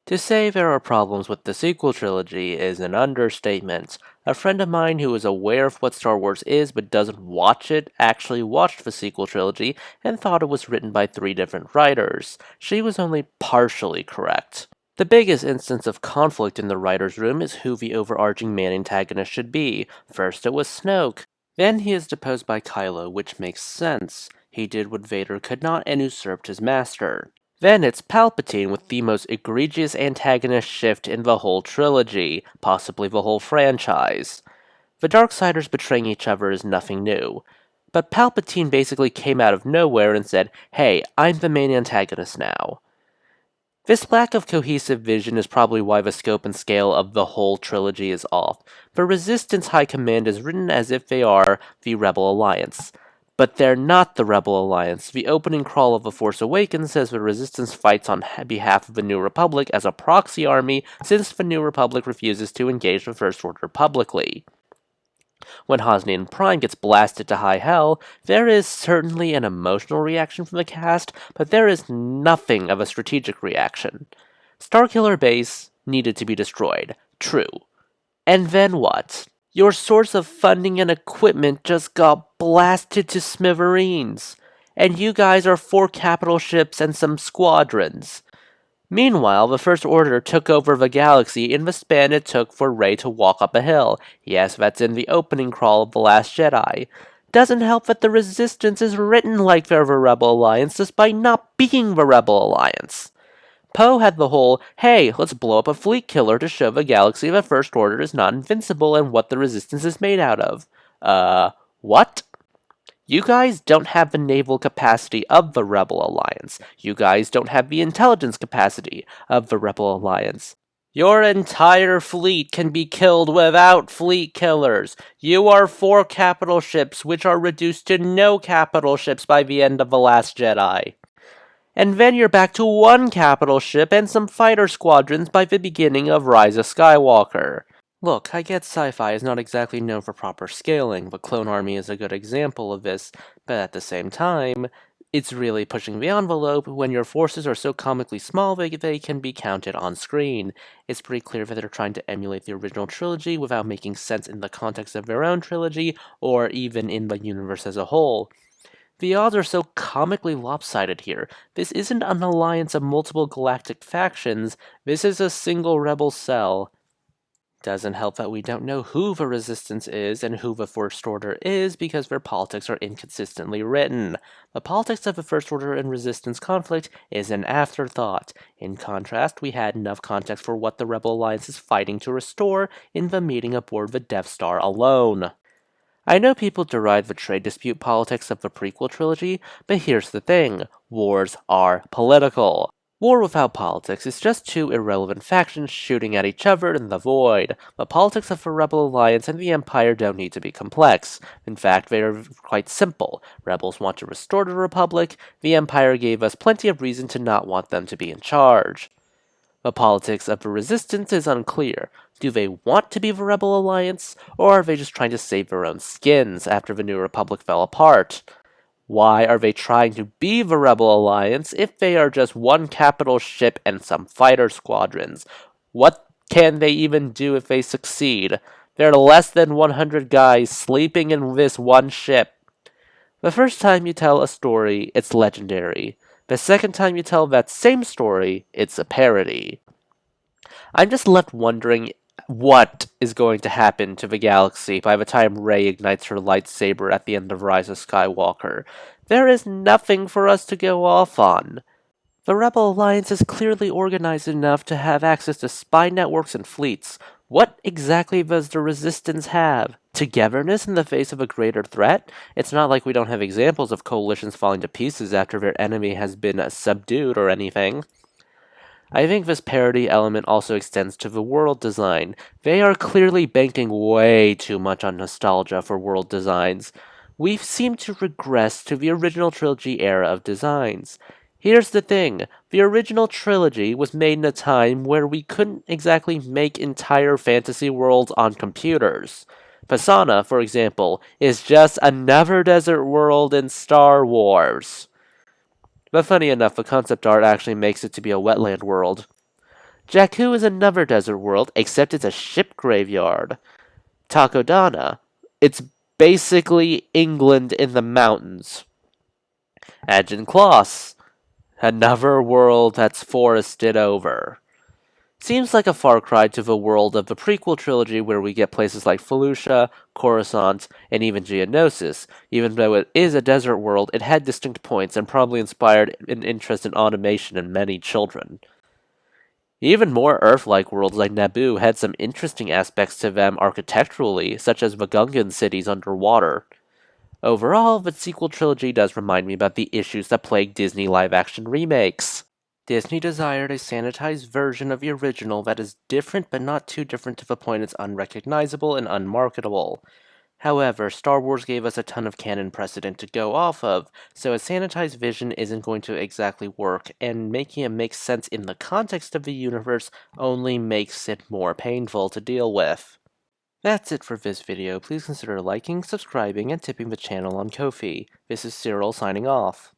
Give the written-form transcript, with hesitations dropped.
To say there are problems with the sequel trilogy is an understatement. A friend of mine who is aware of what Star Wars is but doesn't watch it actually watched the sequel trilogy and thought it was written by three different writers. She was only partially correct. The biggest instance of conflict in the writer's room is who the overarching main antagonist should be. First it was Snoke. Then he is deposed by Kylo, which makes sense. He did what Vader could not and usurped his master. Then it's Palpatine with the most egregious antagonist shift in the whole trilogy, possibly the whole franchise. The Darksiders betraying each other is nothing new. But Palpatine basically came out of nowhere and said, "Hey, I'm the main antagonist now." This lack of cohesive vision is probably why the scope and scale of the whole trilogy is off. The Resistance High Command is written as if they are the Rebel Alliance. But they're not the Rebel Alliance. The opening crawl of The Force Awakens says the Resistance fights on behalf of the New Republic as a proxy army since the New Republic refuses to engage the First Order publicly. When Hosnian Prime gets blasted to high hell, there is certainly an emotional reaction from the cast, but there is nothing of a strategic reaction. Starkiller Base needed to be destroyed. True. And then what? Your source of funding and equipment just got blasted to smithereens. And you guys are 4 capital ships and some squadrons. Meanwhile, the First Order took over the galaxy in the span it took for Rey to walk up a hill. Yes, that's in the opening crawl of The Last Jedi. Doesn't help that the Resistance is written like they're the Rebel Alliance despite not being the Rebel Alliance. Poe had the whole, "Hey, let's blow up a fleet killer to show the galaxy the First Order is not invincible and what the Resistance is made out of." What? You guys don't have the naval capacity of the Rebel Alliance. You guys don't have the intelligence capacity of the Rebel Alliance. Your entire fleet can be killed without fleet killers. You are 4 capital ships, which are reduced to no capital ships by the end of The Last Jedi. And then you're back to 1 capital ship and some fighter squadrons by the beginning of Rise of Skywalker. Look, I get sci-fi is not exactly known for proper scaling. The Clone Army is a good example of this, but at the same time, it's really pushing the envelope when your forces are so comically small that they can be counted on screen. It's pretty clear that they're trying to emulate the original trilogy without making sense in the context of their own trilogy, or even in the universe as a whole. The odds are so comically lopsided here. This isn't an alliance of multiple galactic factions, this is a single rebel cell. Doesn't help that we don't know who the Resistance is and who the First Order is because their politics are inconsistently written. The politics of the First Order and Resistance conflict is an afterthought. In contrast, we had enough context for what the Rebel Alliance is fighting to restore in the meeting aboard the Death Star alone. I know people deride the trade dispute politics of the prequel trilogy, but here's the thing. Wars are political. War without politics is just 2 irrelevant factions shooting at each other in the void. The politics of the Rebel Alliance and the Empire don't need to be complex. In fact, they are quite simple. Rebels want to restore the Republic. The Empire gave us plenty of reason to not want them to be in charge. The politics of the Resistance is unclear. Do they want to be the Rebel Alliance, or are they just trying to save their own skins after the New Republic fell apart? Why are they trying to be the Rebel Alliance if they are just 1 capital ship and some fighter squadrons? What can they even do if they succeed? They're less than 100 guys sleeping in this 1 ship. The first time you tell a story, it's legendary. The second time you tell that same story, it's a parody. I'm just left wondering what is going to happen to the galaxy by the time Rey ignites her lightsaber at the end of Rise of Skywalker. There is nothing for us to go off on. The Rebel Alliance is clearly organized enough to have access to spy networks and fleets. What exactly does the Resistance have? Togetherness in the face of a greater threat? It's not like we don't have examples of coalitions falling to pieces after their enemy has been subdued or anything. I think this parody element also extends to the world design. They are clearly banking way too much on nostalgia for world designs. We seem to regress to the original trilogy era of designs. Here's the thing, the original trilogy was made in a time where we couldn't exactly make entire fantasy worlds on computers. Pasana, for example, is just another desert world in Star Wars. But funny enough, the concept art actually makes it to be a wetland world. Jakku is another desert world, except it's a ship graveyard. Takodana, it's basically England in the mountains. Agincourt, another world that's forested over. Seems like a far cry to the world of the prequel trilogy where we get places like Felucia, Coruscant, and even Geonosis. Even though it is a desert world, it had distinct points and probably inspired an interest in automation in many children. Even more Earth-like worlds like Naboo had some interesting aspects to them architecturally, such as the Gungan cities underwater. Overall, the sequel trilogy does remind me about the issues that plague Disney live-action remakes. Disney desired a sanitized version of the original that is different but not too different to the point it's unrecognizable and unmarketable. However, Star Wars gave us a ton of canon precedent to go off of, so a sanitized vision isn't going to exactly work, and making it make sense in the context of the universe only makes it more painful to deal with. That's it for this video. Please consider liking, subscribing, and tipping the channel on Ko-fi. This is Cyril signing off.